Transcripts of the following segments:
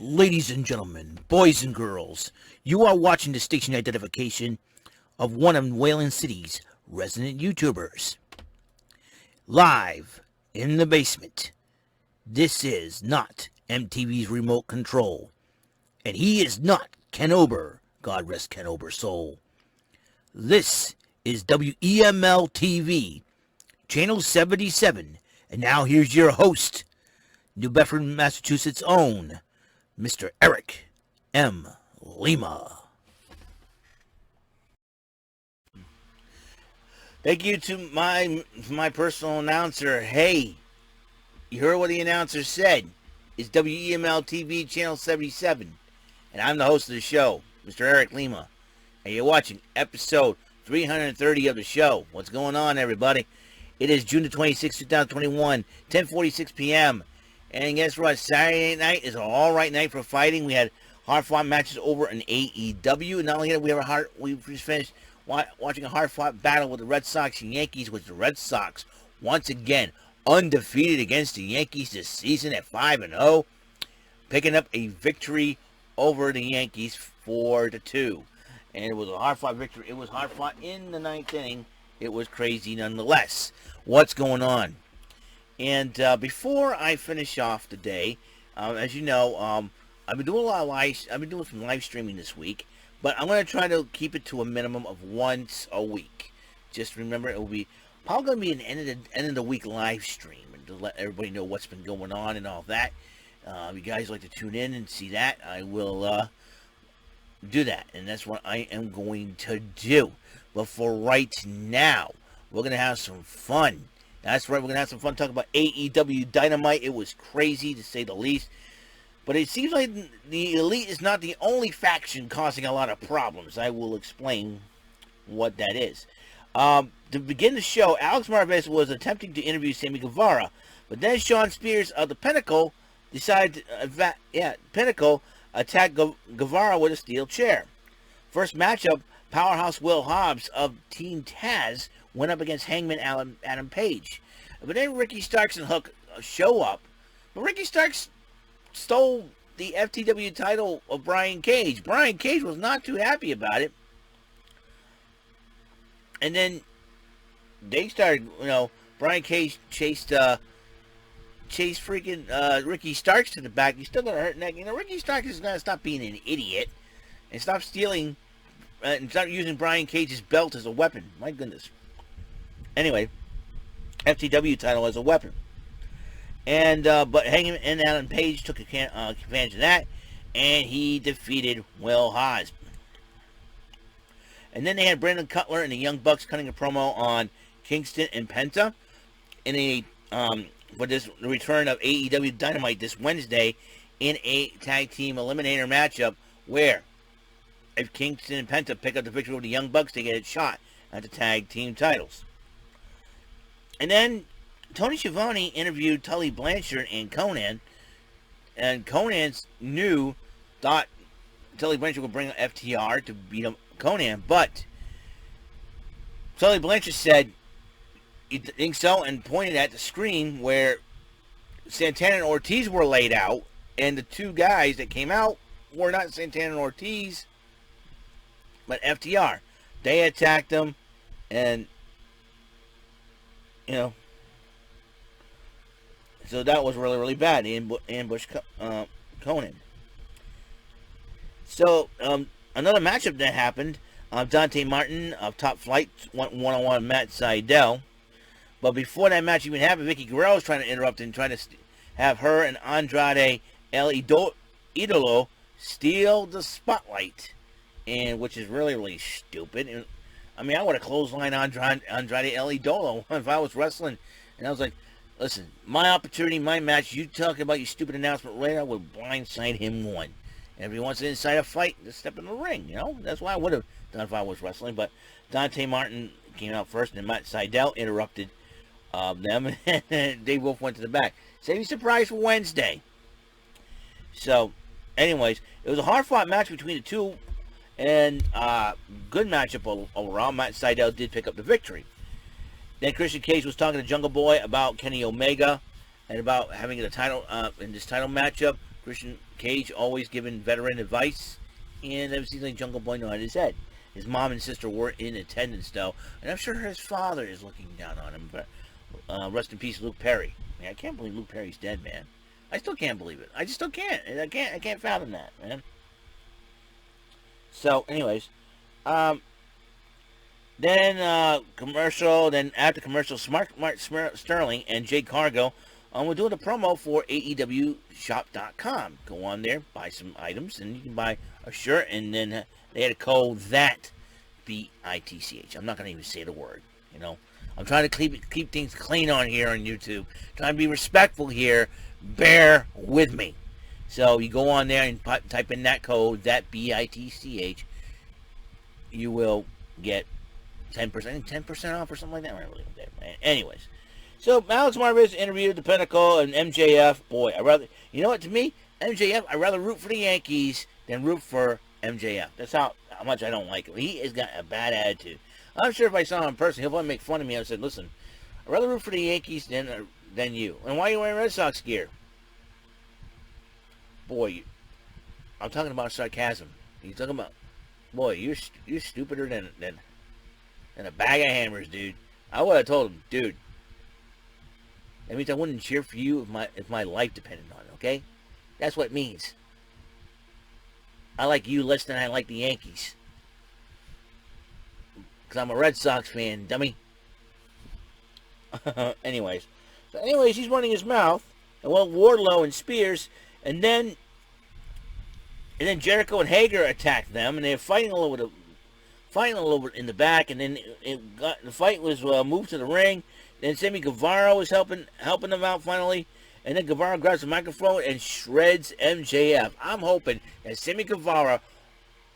Ladies and gentlemen, boys and girls, you are watching the station identification of one of Wayland City's resident YouTubers. Live in the basement. This is not MTV's remote control. And he is not Ken Ober. God rest Ken Ober's soul. This is WEML-TV, Channel 77. And now here's your host, New Bedford, Massachusetts' own, Mr. Eric M. Lima. Thank you to my personal announcer. Hey, you heard what the announcer said. It's WEML-TV Channel 77. And I'm the host of the show, Mr. Eric Lima. And you're watching episode 330 of the show. What's going on, everybody? It is June the 26th, 2021, 10:46 p.m. And guess what? Saturday night is an all-right night for fighting. We had hard-fought matches over in AEW. And not only that, we just finished watching a hard-fought battle with the Red Sox and Yankees, with the Red Sox once again undefeated against the Yankees this season at 5-0, picking up a victory over the Yankees 4-2. And it was a hard-fought victory. It was hard-fought in the ninth inning. It was crazy nonetheless. What's going on? And before I finish off today, as you know, I've been doing some live streaming this week, but I'm going to try to keep it to a minimum of once a week. Just remember, it will be probably going to be an end of the week live stream, and to let everybody know what's been going on and all that. If you guys like to tune in and see that, I will do that, and that's what I am going to do. But for right now, we're going to have some fun. That's right, we're going to have some fun talking about AEW Dynamite. It was crazy, to say the least. But it seems like the Elite is not the only faction causing a lot of problems. I will explain what that is. To begin the show, Alex Marvez was attempting to interview Sammy Guevara, but then Sean Spears of the Pinnacle decided Pinnacle attacked Guevara with a steel chair. First matchup, Powerhouse Will Hobbs of Team Taz went up against Hangman Adam Page. But then Ricky Starks and Hook show up. But Ricky Starks stole the FTW title of Brian Cage. Brian Cage was not too happy about it. And then they started, Brian Cage chased freaking Ricky Starks to the back. He's still got a hurt neck. Ricky Starks is going to stop being an idiot and stop stealing and start using Brian Cage's belt as a weapon. My goodness. Anyway, FTW title as a weapon. And but Hangman and Adam Page took advantage of that, and he defeated Will Hobbs. And then they had Brandon Cutler and the Young Bucks cutting a promo on Kingston and Penta in a for the return of AEW Dynamite this Wednesday in a tag team eliminator matchup, where if Kingston and Penta pick up the victory over the Young Bucks, they get a shot at the tag team titles. And then Tony Schiavone interviewed Tully Blanchard and Conan, and Conan thought Tully Blanchard would bring FTR to beat up Conan, but Tully Blanchard said he didn't think so, and pointed at the screen where Santana and Ortiz were laid out, and the two guys that came out were not Santana and Ortiz, but FTR. They attacked them, and so that was really, really bad. They ambushed Conan. So another matchup that happened, Dante Martin of Top Flight went one-on-one Matt Sydal. But before that match even happened, Vicky Guerrero was trying to interrupt and trying to have her and Andrade El Idolo steal the spotlight, and which is really, really stupid. And, I would have clotheslined Andrade El Idolo if I was wrestling. And I was like, listen, my opportunity, my match, you talking about your stupid announcement later, I would blindside him one. And if he wants to inside a fight, just step in the ring, That's what I would have done if I was wrestling. But Dante Martin came out first, and Matt Sydal interrupted them, and they both went to the back. Save you surprise for Wednesday. So, anyways, it was a hard-fought match between the two, and good matchup overall. Matt Sydal did pick up the victory. Then Christian Cage was talking to Jungle Boy about Kenny Omega and about having the title in this title matchup. Christian Cage always giving veteran advice, and it seems like Jungle Boy nodded his head. His mom and sister were in attendance, though, and I'm sure his father is looking down on him. But rest in peace, Luke Perry. Man, I can't believe Luke Perry's dead, man. I still can't believe it. I just still can't. I can't fathom that, man. So, anyways, then commercial. Then after commercial, Smart Sterling and Jay Cargo we're doing a promo for AEWshop.com. Go on there, buy some items, and you can buy a shirt. And then they had a code that BITCH. I'm not gonna even say the word. You know, I'm trying to keep things clean on here on YouTube. Trying to be respectful here. Bear with me. So you go on there and type in that code, that BITCH. You will get 10%, I think 10% off or something like that. Anyways, so Alex Marvez interviewed the Pinnacle and MJF. Boy, you know what? To me, MJF, I'd rather root for the Yankees than root for MJF. That's how much I don't like him. He has got a bad attitude. I'm sure if I saw him in person, he'll probably make fun of me. I said, listen, I'd rather root for the Yankees than you. And why are you wearing Red Sox gear? Boy, I'm talking about sarcasm. You're talking about, boy, you're stupider than a bag of hammers, dude. I would have told him, dude, that means I wouldn't cheer for you if my life depended on it, okay? That's what it means. I like you less than I like the Yankees. Because I'm a Red Sox fan, dummy. Anyways, he's running his mouth. And well, Wardlow and Spears, and then Jericho and Hager attacked them, and they're fighting a little bit in the back, and then the fight was moved to the ring. Then Sammy Guevara was helping them out finally, and then Guevara grabs the microphone and shreds MJF. I'm hoping that Sammy Guevara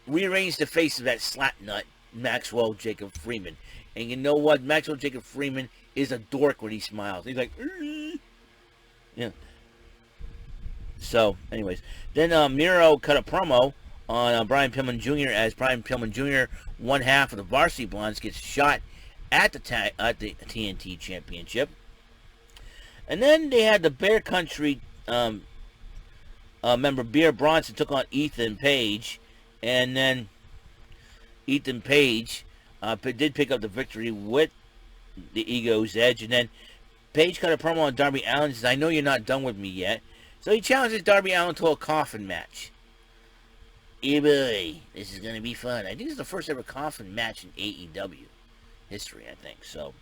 rearranged the face of that slat nut, Maxwell Jacob Freeman. And you know what? Maxwell Jacob Freeman is a dork when he smiles. He's like, yeah. So, anyways, then Miro cut a promo on Brian Pillman Jr. as Brian Pillman Jr., one half of the Varsity Blondes, gets shot at the TNT Championship. And then they had the Bear Country member Beer Bronson took on Ethan Page, and then Ethan Page did pick up the victory with the Ego's Edge. And then Page cut a promo on Darby Allin and says, I know you're not done with me yet. So he challenges Darby Allin to a coffin match. Yeah, boy, this is going to be fun. I think it's the first ever coffin match in AEW history, I think. So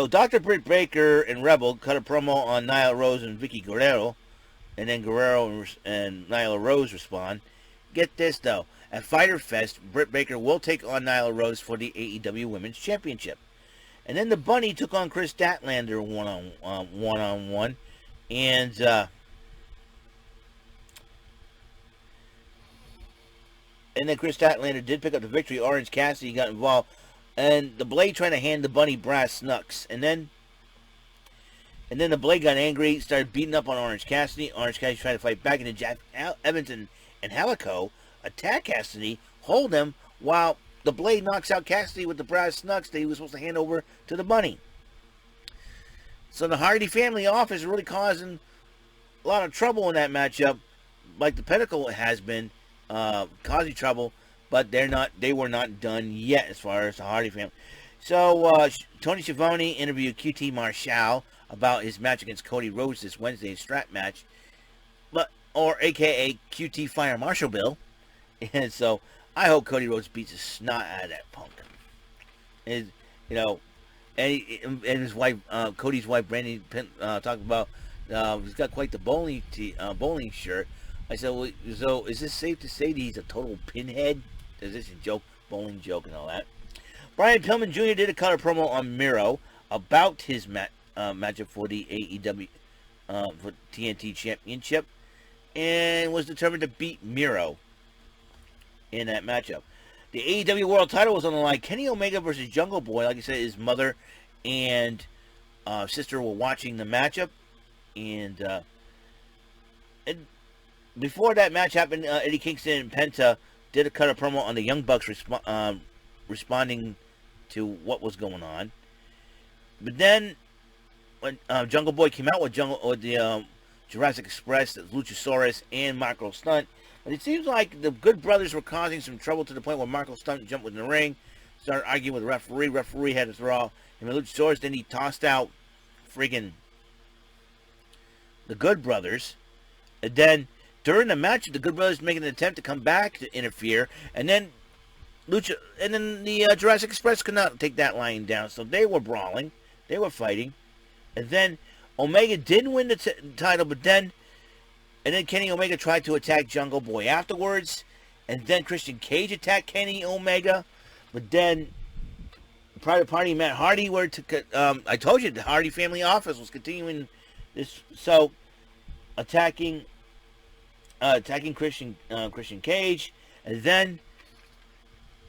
Dr. Britt Baker and Rebel cut a promo on Nyla Rose and Vicky Guerrero. And then Guerrero and Nyla Rose respond. Get this, though. At Fyter Fest, Britt Baker will take on Nyla Rose for the AEW Women's Championship. And then the Bunny took on Chris Statlander one-on-one. And then Chris Statlander did pick up the victory. Orange Cassidy got involved. And the Blade trying to hand the Bunny brass knucks. And then the Blade got angry, started beating up on Orange Cassidy. Orange Cassidy tried to fight back. And then Jack Evans and Helico attack Cassidy, hold him, while the Blade knocks out Cassidy with the brass knucks that he was supposed to hand over to the Bunny. So the Hardy family office really causing a lot of trouble in that matchup, like the Pinnacle has been causing trouble, but they were not done yet as far as the Hardy family. So Tony Schiavone interviewed QT Marshall about his match against Cody Rhodes this Wednesday's strap match, or AKA QT Fire Marshall Bill. And so I hope Cody Rhodes beats the snot out of that punk. And his wife, Cody's wife, Brandy, talked about he's got quite the bowling shirt. I said, well, so is this safe to say that he's a total pinhead? Is this a joke, bowling joke, and all that? Brian Pillman Jr. did a color promo on Miro about his matchup for the AEW for TNT Championship, and was determined to beat Miro in that matchup. The AEW World Title was on the line. Kenny Omega versus Jungle Boy. Like I said, his mother and sister were watching the matchup, and before that match happened, Eddie Kingston and Penta did a cut a promo on the Young Bucks responding to what was going on. But then when Jungle Boy came out with Jurassic Express, the Luchasaurus, and Marco Stunt. But it seems like the Good Brothers were causing some trouble to the point where Marco Stunt jumped in the ring, started arguing with the referee. Referee had to throw him a Luchasaurus. Then he tossed out friggin' the Good Brothers. And then during the match, the Good Brothers making an attempt to come back to interfere. And then the Jurassic Express could not take that line down. So they were brawling. They were fighting. And then Omega did win the title, but then Kenny Omega tried to attack Jungle Boy afterwards. And then Christian Cage attacked Kenny Omega. But then Private Party Matt Hardy were to... I told you the Hardy family office was continuing this. So attacking Christian Cage. And then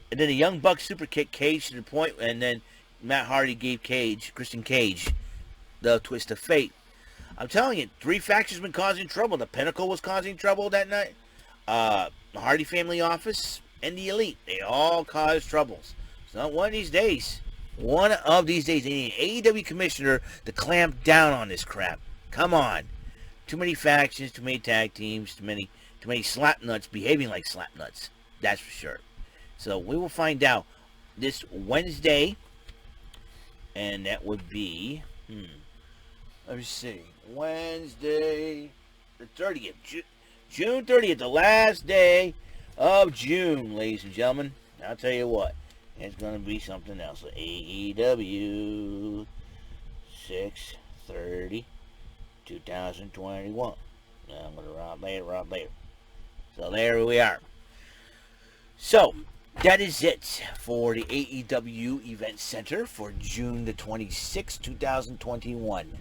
the Young Bucks super kick Cage to the point, and then Matt Hardy gave Christian Cage, the twist of fate. I'm telling you, 3 factions been causing trouble. The Pinnacle was causing trouble that night. The Hardy family office and the Elite, they all caused troubles. So one of these days, they need an AEW commissioner to clamp down on this crap. Come on. Too many factions, too many tag teams, too many slapnuts behaving like slapnuts. That's for sure. So we will find out this Wednesday, and that would be, let me see, Wednesday the 30th, June 30th, the last day of June, ladies and gentlemen. I'll tell you what, it's going to be something else. AEW 6/30, 2021. I'm going to rob later. So there we are. So, that is it for the AEW Event Center for June the 26th, 2021.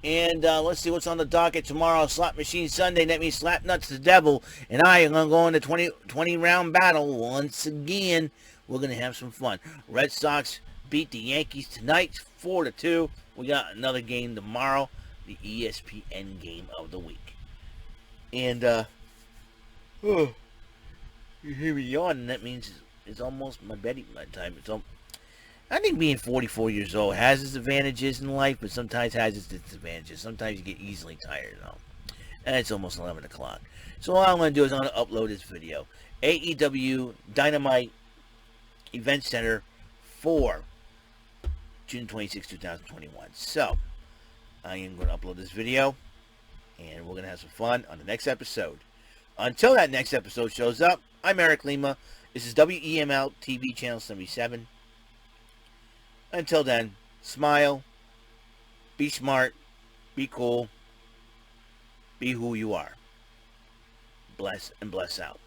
And let's see what's on the docket tomorrow. Slot Machine Sunday. That means Slap Nuts the Devil. And I am going to go into 20 round battle once again. We're going to have some fun. Red Sox beat the Yankees tonight, 4-2. We got another game tomorrow, the ESPN game of the week. And, you hear me yawning, that means it's almost my bedtime time. I think being 44 years old has its advantages in life, but sometimes has its disadvantages. Sometimes you get easily tired, and it's almost 11 o'clock. So all I'm going to do is I'm going to upload this video. AEW Dynamite Event Center for June 26, 2021. So, I am going to upload this video, and we're going to have some fun on the next episode. Until that next episode shows up, I'm Eric Lima. This is WEML-TV Channel 77. Until then, smile, be smart, be cool, be who you are. Bless and bless out.